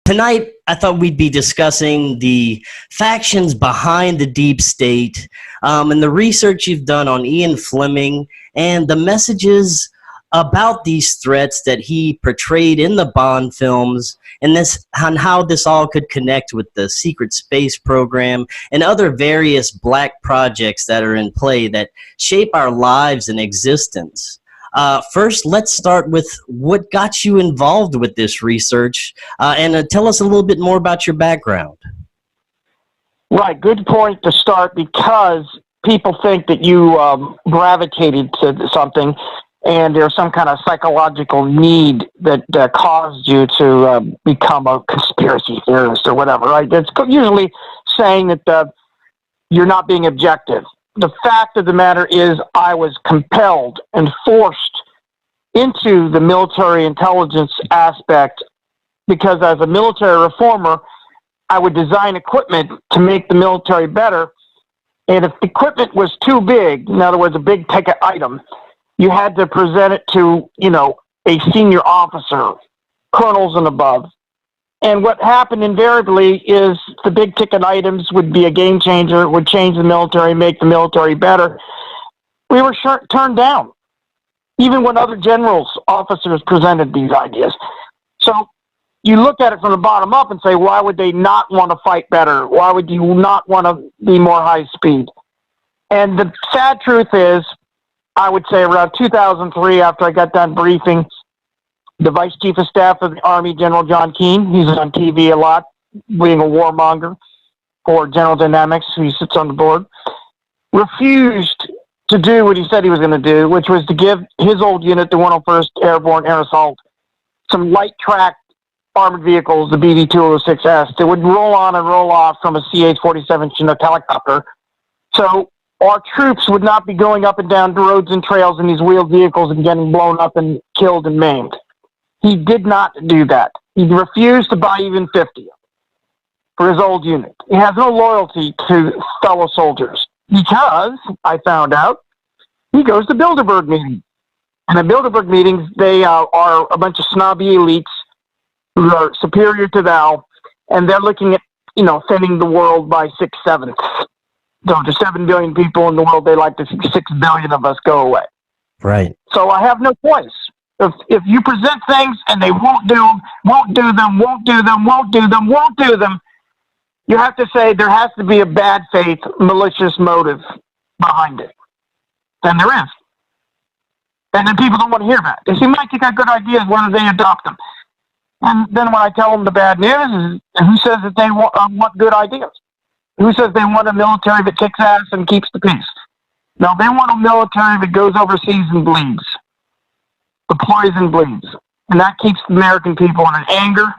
Tonight, I thought we'd be discussing the factions behind the deep state and the research you've done on Ian Fleming and the messages about these threats that he portrayed in the Bond films, and how this all could connect with the secret space program and other various black projects that are in play that shape our lives and existence. First, let's start with what got you involved with this research, and tell us a little bit more about your background. Right, good point to start, because people think that you gravitated to something and there's some kind of psychological need that caused you to become a conspiracy theorist or whatever, right? It's usually saying that you're not being objective. The fact of the matter is I was compelled and forced into the military intelligence aspect because as a military reformer, I would design equipment to make the military better. And if the equipment was too big, in other words, a big ticket item, you had to present it to, a senior officer, colonels and above. And what happened invariably is the big ticket items would be a game changer, would change the military, make the military better. We were turned down, even when other generals, officers presented these ideas. So you look at it from the bottom up and say, why would they not want to fight better? Why would you not want to be more high speed? And the sad truth is, I would say around 2003, after I got done briefing, the Vice Chief of Staff of the Army, General John Keane, he's on TV a lot, being a warmonger for General Dynamics, he sits on the board, refused to do what he said he was going to do, which was to give his old unit, the 101st Airborne Air Assault, some light track armored vehicles, the BV-206S, that would roll on and roll off from a CH-47 Chinook helicopter. So our troops would not be going up and down roads and trails in these wheeled vehicles and getting blown up and killed and maimed. He did not do that. He refused to buy even 50 for his old unit. He has no loyalty to fellow soldiers because, I found out, he goes to Bilderberg meetings. And at Bilderberg meetings, they are a bunch of snobby elites who are superior to thou, and they're looking at, thinning the world by 6/7. So there's 7 billion people in the world, they like to see 6 billion of us go away. Right. So I have no choice. If you present things and they won't do them, you have to say there has to be a bad faith, malicious motive behind it. And there is. And then people don't want to hear that. They say, Mike, you got good ideas, why don't they adopt them? And then when I tell them the bad news, who says that they want good ideas? Who says they want a military that kicks ass and keeps the peace? No, they want a military that goes overseas and bleeds. Deploys and bleeds. And that keeps the American people in an anger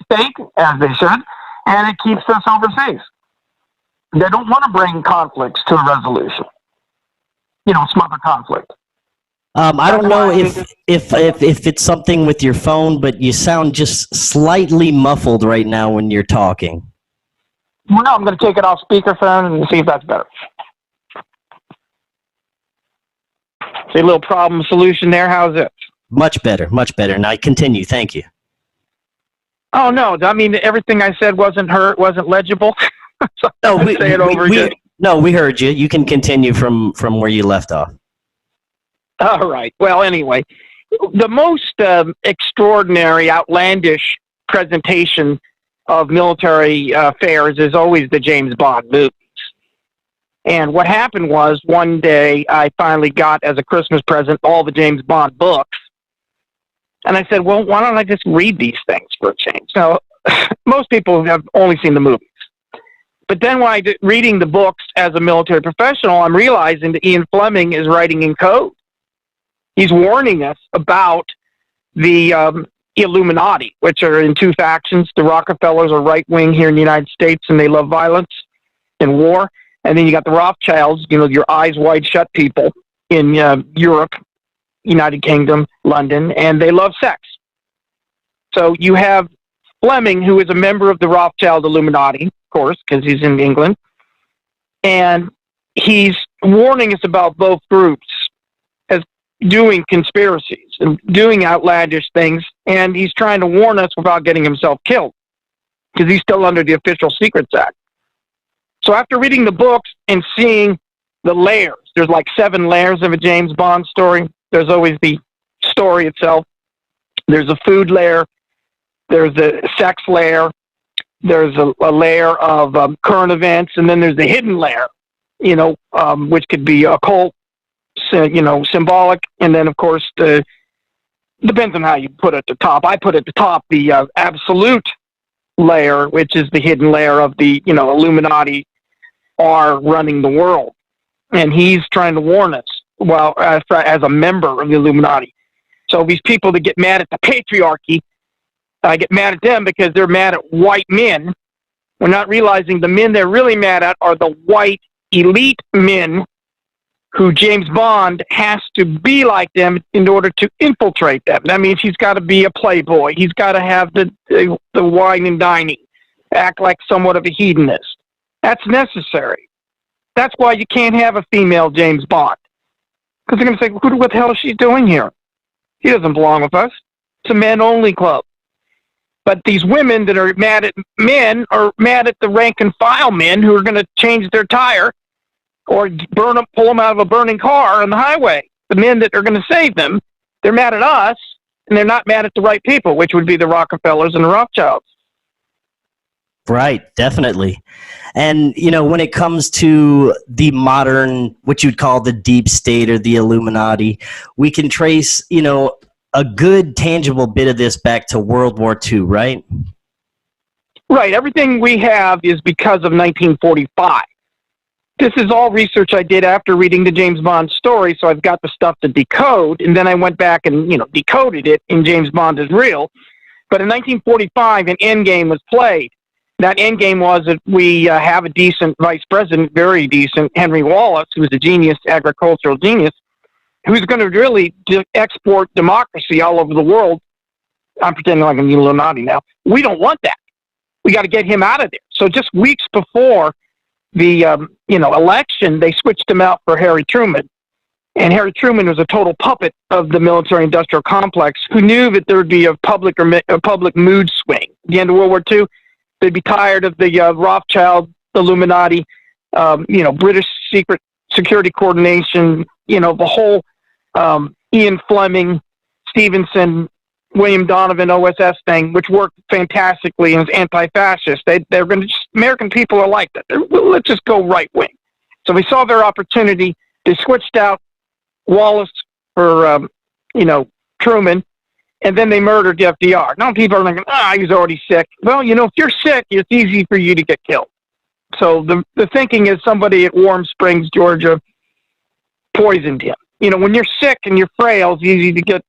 state, as they should, and it keeps us overseas. They don't want to bring conflicts to a resolution. Smother conflict. I don't know if it's something with your phone, but you sound just slightly muffled right now when you're talking. Well, no, I'm going to take it off speakerphone and see if that's better. See a little problem solution there. How's it? Much better, much better. Now continue. Thank you. Oh no, I mean everything I said wasn't legible. So no, say it over again. No, we heard you. You can continue from where you left off. All right. Well, anyway, the most extraordinary, outlandish presentation of military affairs is always the James Bond movies. And what happened was one day I finally got as a Christmas present all the James Bond books. And I said, well, why don't I just read these things for a change? Now, most people have only seen the movies. But then when I did reading the books as a military professional, I'm realizing that Ian Fleming is writing in code. He's warning us about the Illuminati, which are in 2 factions. The Rockefellers are right-wing here in the United States, and they love violence and war. And then you got the Rothschilds, your eyes wide shut people in Europe, United Kingdom, London, and they love sex. So you have Fleming, who is a member of the Rothschild Illuminati, of course, because he's in England. And he's warning us about both groups. As doing conspiracies and doing outlandish things, and he's trying to warn us without getting himself killed because he's still under the Official Secrets Act. So after reading the books and seeing the layers, there's like 7 layers of a James Bond story. There's always the story itself. There's a food layer. There's a sex layer. There's a layer of current events, and then there's the hidden layer, which could be occult, symbolic, and then, of course, depends on how you put it at the top. I put at the top the absolute layer, which is the hidden layer of the, Illuminati are running the world. And he's trying to warn us, well, as a member of the Illuminati. So these people that get mad at the patriarchy, I get mad at them because they're mad at white men. We're not realizing the men they're really mad at are the white elite men who James Bond has to be like them in order to infiltrate them. That means he's got to be a playboy. He's got to have the wine and dining, act like somewhat of a hedonist. That's necessary. That's why you can't have a female James Bond. Because they're going to say, what the hell is she doing here? He doesn't belong with us. It's a men-only club. But these women that are mad at men are mad at the rank-and-file men who are going to change their tire or pull them out of a burning car on the highway. The men that are going to save them, they're mad at us, and they're not mad at the right people, which would be the Rockefellers and the Rothschilds. Right, definitely. And, when it comes to the modern, what you'd call the deep state or the Illuminati, we can trace, a good tangible bit of this back to World War II, right? Right. Everything we have is because of 1945. This is all research I did after reading the James Bond story, so I've got the stuff to decode, and then I went back and, decoded it in James Bond is Real. But in 1945, an endgame was played. That endgame was that we have a decent vice president, very decent, Henry Wallace, who was a genius, agricultural genius, who's going to really export democracy all over the world. I'm pretending like I'm Illuminati now. We don't want that. We got to get him out of there. So just weeks before the election, they switched him out for Harry Truman. And Harry Truman was a total puppet of the military-industrial complex who knew that there would be a public mood swing. At the end of World War II, they'd be tired of the Rothschild, Illuminati, British secret security coordination, the whole Ian Fleming, Stevenson, William Donovan OSS thing, which worked fantastically and is anti-fascist. They're going to American people are like that. Let's just go right wing. So we saw their opportunity. They switched out Wallace for Truman, and then they murdered FDR. Now people are thinking, he's already sick. Well, if you're sick, it's easy for you to get killed. So the thinking is somebody at Warm Springs, Georgia, poisoned him. When you're sick and you're frail, it's easy to get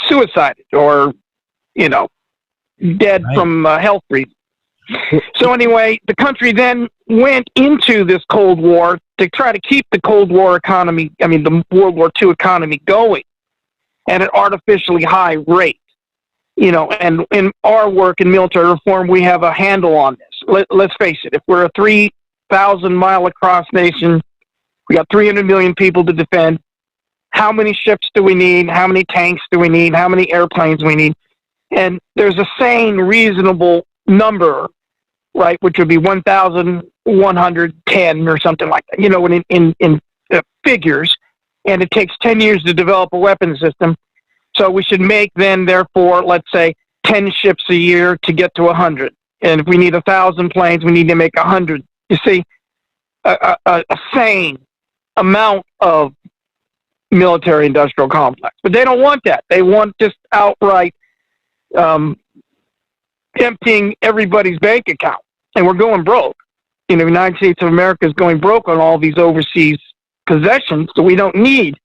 suicided or, dead from health reasons. So anyway, the country then went into this Cold War to try to keep the Cold War economy, the World War II economy going at an artificially high rate. And in our work in military reform, we have a handle on this. Let's face it, if we're a 3,000-mile across nation, we got 300 million people to defend. How many ships do we need? How many tanks do we need? How many airplanes we need? And there's a sane, reasonable number, right, which would be 1,110 or something like that, in figures. And it takes 10 years to develop a weapon system. So we should make then, therefore, let's say 10 ships a year to get to 100. And if we need 1,000 planes, we need to make 100. You see, a sane amount of military-industrial complex. But they don't want that. They want just outright emptying everybody's bank account. And we're going broke. The United States of America is going broke on all these overseas possessions that we don't need.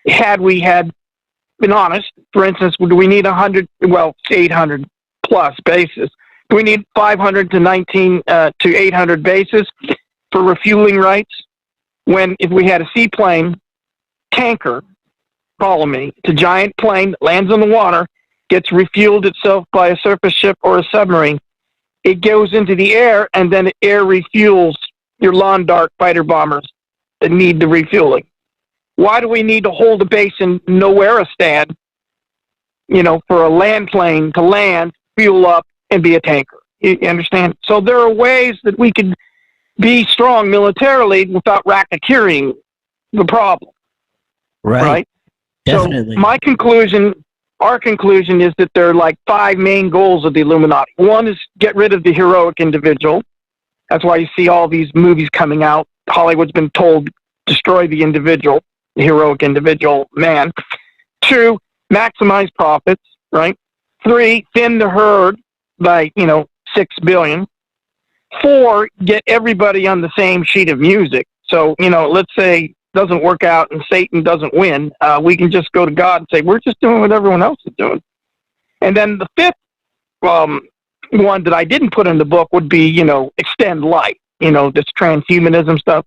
Had we been honest, for instance, do we need 800 plus bases? Do we need 500 to 800 bases for refueling rights? When if we had a seaplane tanker, follow me, it's a giant plane that lands on the water, gets refueled itself by a surface ship or a submarine, it goes into the air, and then air refuels your lawn dart fighter bombers that need the refueling. Why do we need to hold a base in Nowhereistan, for a land plane to land, fuel up, and be a tanker? You understand? So there are ways that we could be strong militarily without racketeering the problem. Right. Definitely. So our conclusion is that there are like 5 main goals of the Illuminati. One is get rid of the heroic individual. That's why you see all these movies coming out. Hollywood's been told, destroy the individual, the heroic individual man. 2, maximize profits, right? 3, thin the herd by, 6 billion. 4, get everybody on the same sheet of music. So, let's say it doesn't work out and Satan doesn't win. We can just go to God and say, we're just doing what everyone else is doing. And then the 5th one that I didn't put in the book would be, extend life, this transhumanism stuff.